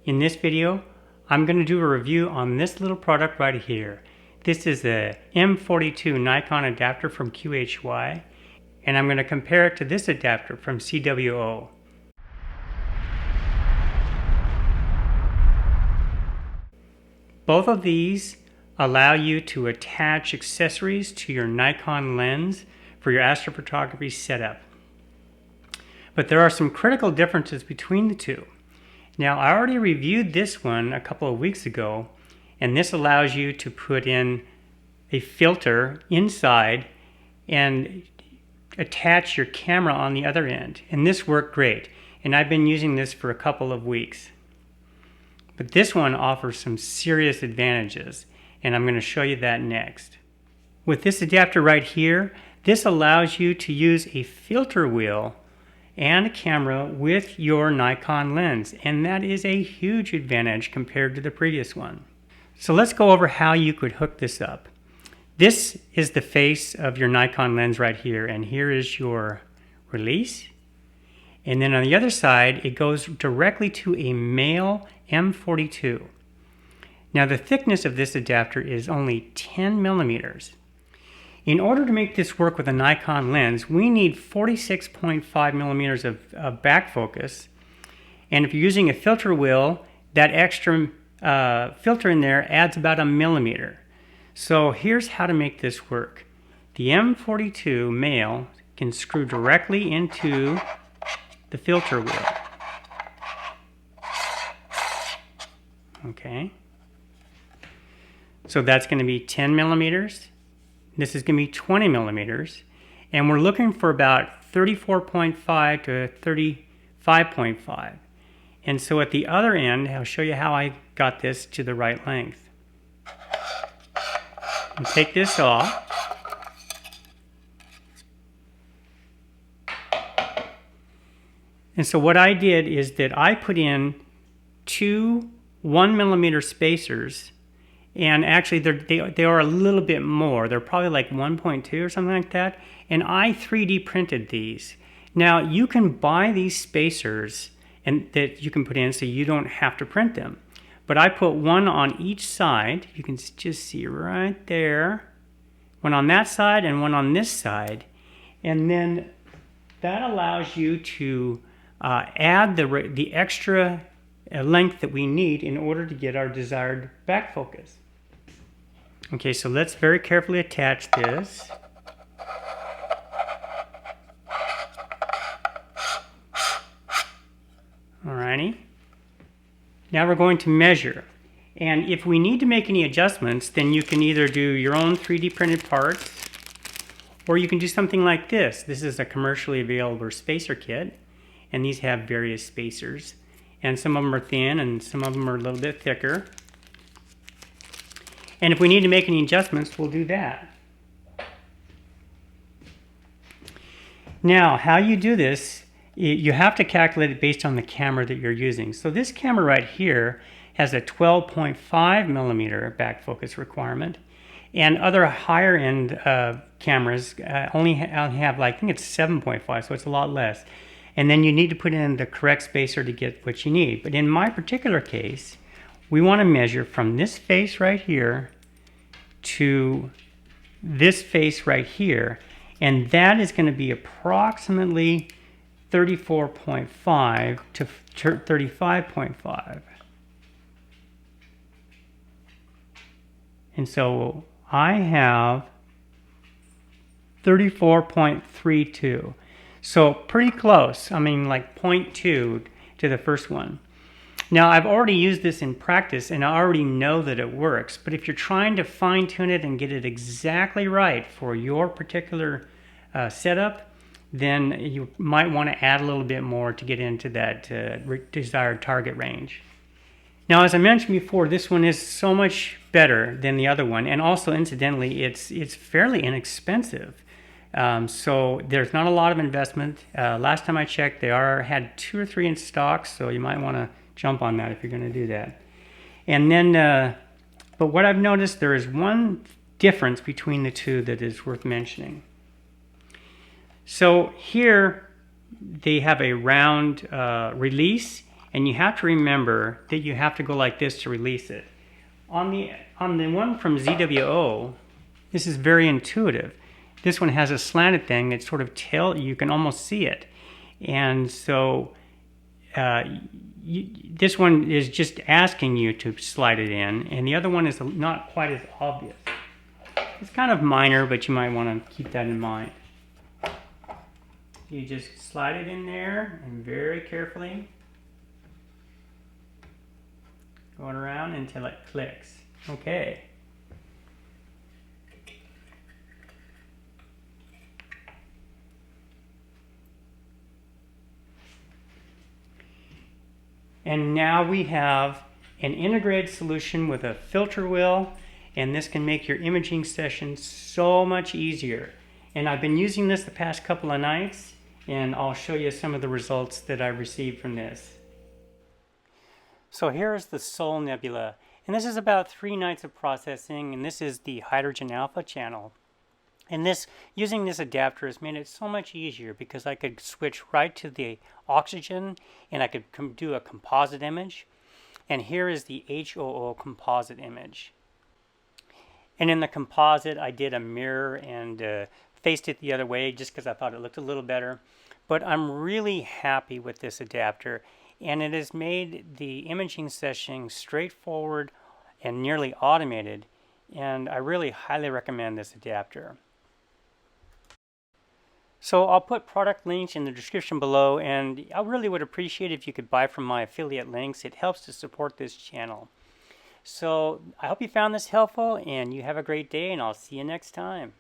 In this video, I'm going to do a review on this little product right here. This is the M42 Nikon adapter from QHY, and I'm going to compare it to this adapter from CWO. Both of these allow you to attach accessories to your Nikon lens for your astrophotography setup. But there are some critical differences between the two. Now, I already reviewed this one a couple of weeks ago, and this allows you to put in a filter inside and attach your camera on the other end. And this worked great, and I've been using this for a couple of weeks. But this one offers some serious advantages, and I'm going to show you that next. With this adapter right here, this allows you to use a filter wheel and a camera with your Nikon lens, and that is a huge advantage compared to the previous one. So let's go over how you could hook this up. This is the face of your Nikon lens right here, and here is your release. And then on the other side, it goes directly to a male M42. Now the thickness of this adapter is only 10 millimeters. In order to make this work with a Nikon lens, we need 46.5 millimeters of back focus. And if you're using a filter wheel, that extra filter in there adds about a millimeter. So here's how to make this work. The M42 male can screw directly into the filter wheel. Okay. So that's going to be 10 millimeters. This is going to be 20 millimeters, and we're looking for about 34.5 to 35.5. And so at the other end, I'll show you how I got this to the right length. And take this off. And so what I did is that I put in two 1 millimeter spacers. And actually, they are a little bit more. They're probably like 1.2 or something like that. And I 3D printed these. Now, you can buy these spacers and that you can put in so you don't have to print them. But I put one on each side. You can just see right there. One on that side and one on this side. And then that allows you to add the extra length that we need in order to get our desired back focus. Okay, so let's very carefully attach this. Alrighty. Now we're going to measure. And if we need to make any adjustments, then you can either do your own 3D printed parts, or you can do something like this. This is a commercially available spacer kit, and these have various spacers. And some of them are thin and some of them are a little bit thicker. And if we need to make any adjustments, we'll do that. Now, how you do this, you have to calculate it based on the camera that you're using. So this camera right here has a 12.5 millimeter back focus requirement. And other higher end cameras only have like, I think it's 7.5, so it's a lot less. And then you need to put in the correct spacer to get what you need. But in my particular case, we want to measure from this face right here to this face right here. And that is going to be approximately 34.5 to 35.5. And so I have 34.32. So pretty close. I mean, like 0.2 to the first one. Now, I've already used this in practice, and I already know that it works. But if you're trying to fine-tune it and get it exactly right for your particular setup, then you might want to add a little bit more to get into that desired target range. Now, as I mentioned before, this one is so much better than the other one. And also, incidentally, it's fairly inexpensive. So there's not a lot of investment. Last time I checked, they had 2 or 3 in stock, so you might want to jump on that if you're going to do that. And then, but what I've noticed, there is one difference between the two that is worth mentioning. So here they have a round release, And you have to remember that you have to go like this to release it. On the one from ZWO, this is very intuitive. This one has a slanted thing that sort of you can almost see it. And so this one is just asking you to slide it in, and the other one is not quite as obvious. It's kind of minor, but you might want to keep that in mind. You just slide it in there and very carefully going around until it clicks. Okay. And now we have an integrated solution with a filter wheel, and this can make your imaging session so much easier. And I've been using this the past couple of nights, and I'll show you some of the results that I received from this. So here's the Soul Nebula, and this is about 3 nights of processing, and this is the hydrogen alpha channel. And using this adapter has made it so much easier because I could switch right to the oxygen, and I could do a composite image. And here is the HOO composite image. And in the composite, I did a mirror and faced it the other way just because I thought it looked a little better. But I'm really happy with this adapter, and it has made the imaging session straightforward and nearly automated. And I really highly recommend this adapter. So I'll put product links in the description below, and I really would appreciate if you could buy from my affiliate links. It helps to support this channel. So I hope you found this helpful, and you have a great day, and I'll see you next time.